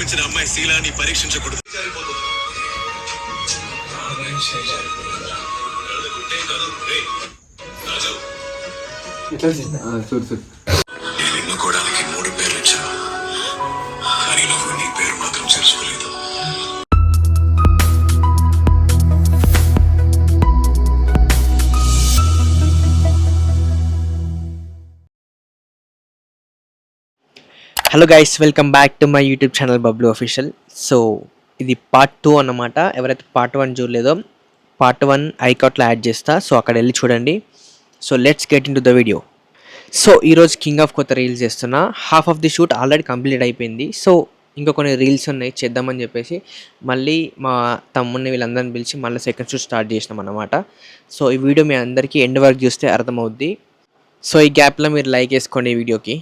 ప్రేమించిన అమ్మాయి శీలాన్ని పరీక్షించకూడదు. నేను ఎన్నుకోవడానికి 3 పేర్లు ఇచ్చా, కానీ నువ్వు నీ పేరు మాత్రం చేర్చుకోలేదు. Hello guys, welcome back to my YouTube channel Bablu official. So ఇది పార్ట్ 2 అన్నమాట. ఎవరైతే పార్ట్ 1 చూడలేదో పార్ట్ 1 ఐకాట్లో యాడ్ చేస్తా, సో అక్కడ వెళ్ళి చూడండి. So let's get into the video. So ఈరోజు కింగ్ ఆఫ్ కొత్త రీల్స్ చేస్తున్నా. Half of the shoot already complete అయిపోయింది. సో ఇంకా కొన్ని రీల్స్ ఉన్నాయి చేద్దామని చెప్పేసి మళ్ళీ మా తమ్ముడిని వీళ్ళందరిని పిలిచి మళ్ళీ సెకండ్ షూట్ స్టార్ట్ చేసినాం అన్నమాట. సో ఈ వీడియో మీ అందరికీ ఎండ్ వరకు చూస్తే అర్థమవుద్ది. సో ఈ గ్యాప్లో మీరు లైక్ వేసుకోండి ఈ వీడియోకి.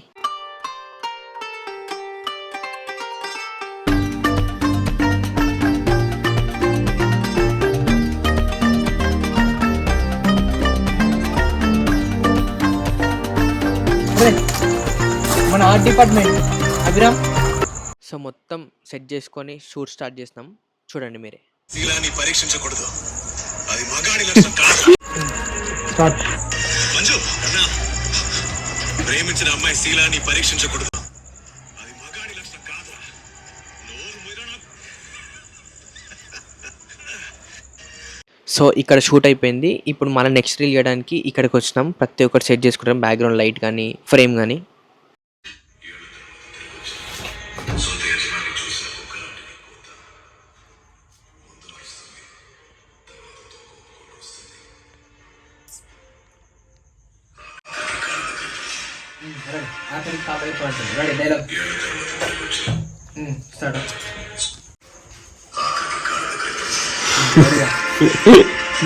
మన ఆర్ట్ డిపార్ట్మెంట్ అభిరామ్. సో మొత్తం సెట్ చేసుకొని షూట్ స్టార్ట్ చేసినాం, చూడండి మీరే. శీలాన్ని పరీక్షించకూడదు, అది మగాడి లక్షణం కాదు. మంజు అన్నా, ప్రేమించిన అమ్మాయి శీలాన్ని పరీక్షించకూడదు, అది మగాడి లక్షణం కాదు. సో ఇక్కడ షూట్ అయిపోయింది. ఇప్పుడు మనం నెక్స్ట్ రీల్ చేయడానికి ఇక్కడికి వచ్చినాం. ప్రతి ఒక్కటి సెట్ చేసుకుంటాం, బ్యాక్గ్రౌండ్ లైట్ కానీ ఫ్రేమ్ కానీ.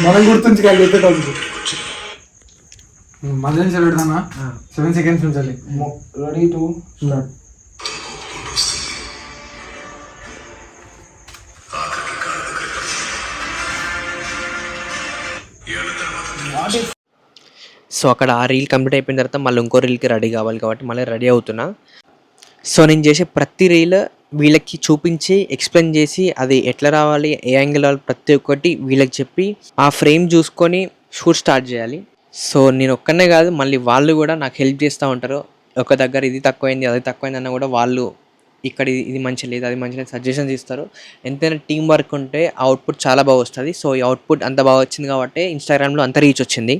మనం గుర్తుంచుకోవాలి. మళ్ళీ పెడతానా 7 seconds ఉంచాలి. Ready to start. సో అక్కడ ఆ రీల్ కంప్లీట్ అయిపోయిన తర్వాత మళ్ళీ ఇంకో రీల్కి రెడీ కావాలి కాబట్టి మళ్ళీ రెడీ అవుతున్నా. సో నేను చేసే ప్రతి రీల్ వీళ్ళకి చూపించి ఎక్స్ప్లెయిన్ చేసి అది ఎట్లా రావాలి, ఏ యాంగిల్ రావాలి, ప్రతి ఒక్కటి వీళ్ళకి చెప్పి ఆ ఫ్రేమ్ చూసుకొని షూట్ స్టార్ట్ చేయాలి. సో నేను ఒక్కనే కాదు, మళ్ళీ వాళ్ళు కూడా నాకు హెల్ప్ చేస్తూ ఉంటారు. ఒక దగ్గర ఇది తక్కువైంది అది తక్కువైంది అన్న కూడా వాళ్ళు ఇక్కడ ఇది మంచి లేదు అది మంచి లేదు సజెషన్స్ ఇస్తారు. ఎంతైనా టీం వర్క్ ఉంటే అవుట్పుట్ చాలా బాగా వస్తుంది. సో ఈ అవుట్పుట్ అంత బాగా వచ్చింది కాబట్టి ఇన్స్టాగ్రామ్లో అంత రీచ్ వచ్చింది.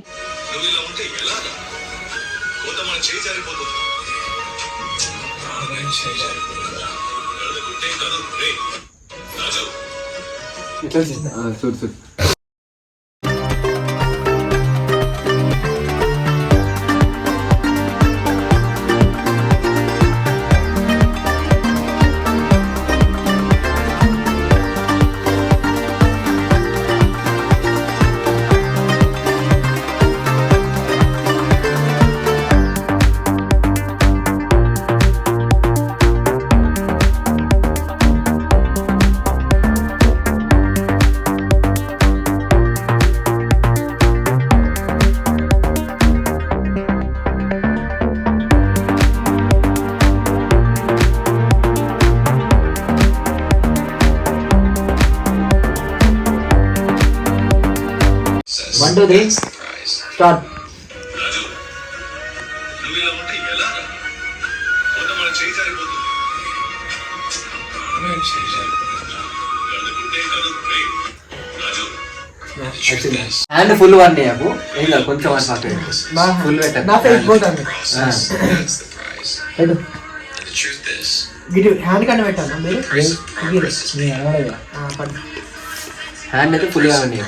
One, two, three, start. Hand full వాడిని కొంచెం ఫుల్ హ్యాండ్ కన్నా పెట్టాను మీరు హ్యాండ్ అయితే ఫుల్ కావండి.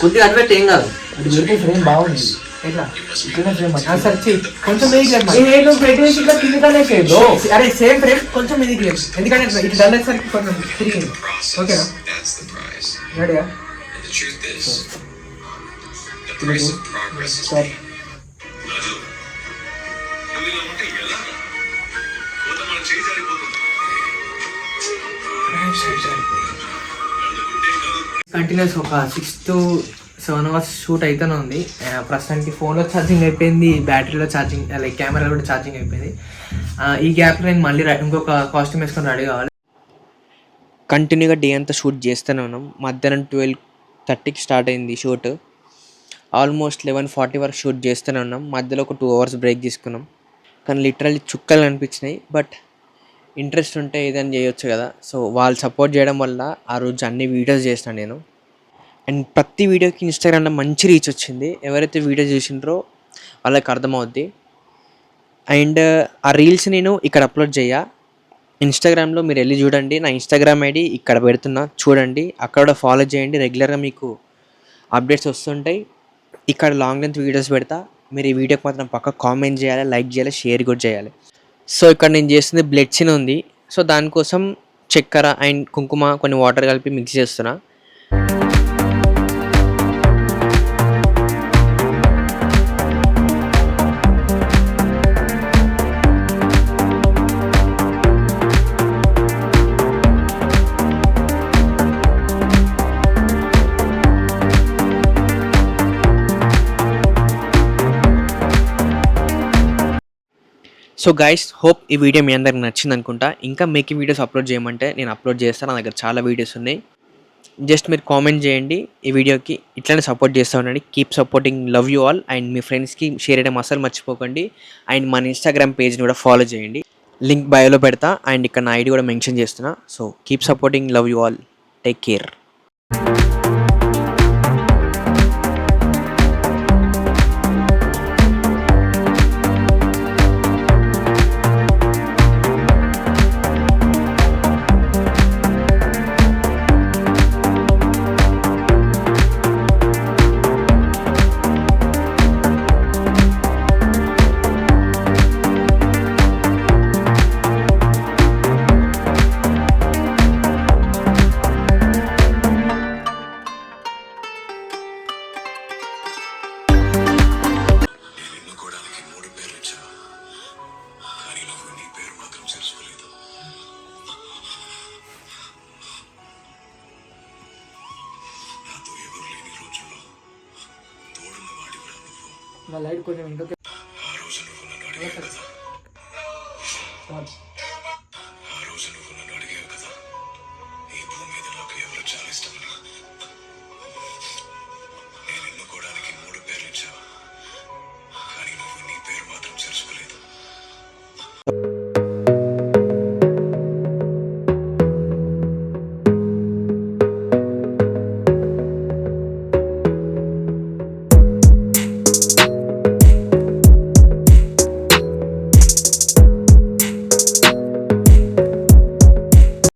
కొద్దిగా అనిపెట్టి ఏం కాదు, అది ఫ్రేమ్ బాగుంది. అరే సేమ్ ఫ్రేమ్ కొంచెం ఇది ఎందుకంటే ఇటు డల్లేసరికి కొంచెం తిరిగింది. ఓకేనా? రెడీయా? కంటిన్యూస్ ఒక 6 to 7 hours షూట్ అయితేనే ఉంది. ప్రస్తుతానికి ఫోన్లో ఛార్జింగ్ అయిపోయింది, బ్యాటరీలో ఛార్జింగ్, లైక్ కెమెరాలో కూడా ఛార్జింగ్ అయిపోయింది. ఈ గ్యాప్ నేను మళ్ళీ ఇంకొక కాస్ట్యూమ్ వేసుకొని రెడీ కావాలి. కంటిన్యూగా డే అంతా షూట్ చేస్తూనే ఉన్నాం. మధ్యాహ్నం 12:30కి స్టార్ట్ అయింది షూట్. ఆల్మోస్ట్ 11:40 వరకు షూట్ చేస్తూనే ఉన్నాం. మధ్యలో ఒక 2 అవర్స్ బ్రేక్ తీసుకున్నాం. కానీ లిటరల్లీ చుక్కలు అనిపించినాయి. బట్ ఇంట్రెస్ట్ ఉంటే ఏదైనా చేయొచ్చు కదా. సో వాళ్ళు సపోర్ట్ చేయడం వల్ల ఆ రోజు అన్ని వీడియోస్ చేసినాను నేను. అండ్ ప్రతి వీడియోకి ఇన్స్టాగ్రామ్లో మంచి రీచ్ వచ్చింది. ఎవరైతే వీడియో చూసిండ్రో వాళ్ళకి అర్థమవుద్ది. అండ్ ఆ రీల్స్ నేను ఇక్కడ అప్లోడ్ చేయ, ఇన్స్టాగ్రామ్లో మీరు వెళ్ళి చూడండి. నా ఇన్స్టాగ్రామ్ ఐడి ఇక్కడ పెడుతున్నా, చూడండి. అక్కడ కూడా ఫాలో చేయండి. రెగ్యులర్గా మీకు అప్డేట్స్ వస్తుంటాయి. ఇక్కడ లాంగ్ లెంత్ వీడియోస్ పెడతా. మీరు ఈ వీడియోకి మాత్రం పక్క కామెంట్ చేయాలి, లైక్ చేయాలి, షేర్ కూడా చేయాలి. సో ఇక్కడ నేను చేస్తుంది బ్లడ్ చిన్ ఉంది. సో దానికోసం చక్కెర అండ్ కుంకుమ కొన్ని వాటర్ కలిపి మిక్స్ చేస్తున్నా. సో గైస్, హోప్ ఈ వీడియో మీ అందరికి నచ్చింది అనుకుంటా. ఇంకా మేకింగ్ వీడియోస్ అప్లోడ్ చేయమంటే నేను అప్లోడ్ చేస్తాను. నా దగ్గర చాలా వీడియోస్ ఉన్నాయి. జస్ట్ మీరు కామెంట్ చేయండి ఈ వీడియోకి. ఇట్లానే సపోర్ట్ చేస్తూ ఉండండి. Keep supporting. Love you all. And మీ ఫ్రెండ్స్కి షేర్ చేయడం అసలు మర్చిపోకండి. అండ్ మన ఇన్స్టాగ్రామ్ పేజ్ని కూడా ఫాలో చేయండి. లింక్ బయోలో పెడతా. అండ్ ఇక్కడ నా ఐడి కూడా మెన్షన్ చేస్తున్నా. So keep supporting. Love you all. Take care. నేను ఎన్నుకోవడానికి 3 పేర్లు ఇచ్చా, కానీ నువ్వు నీ పేరు మాత్రం తెలుసుకోలేదు. నాతో ఎవరు లేని రోజుల్లో తోడున్న వాడి కూడా నువ్వు. నా లైట్ కొంచెం ఇంకొక ఆ రోజు నువ్వు నన్ను అడిగావు కదా,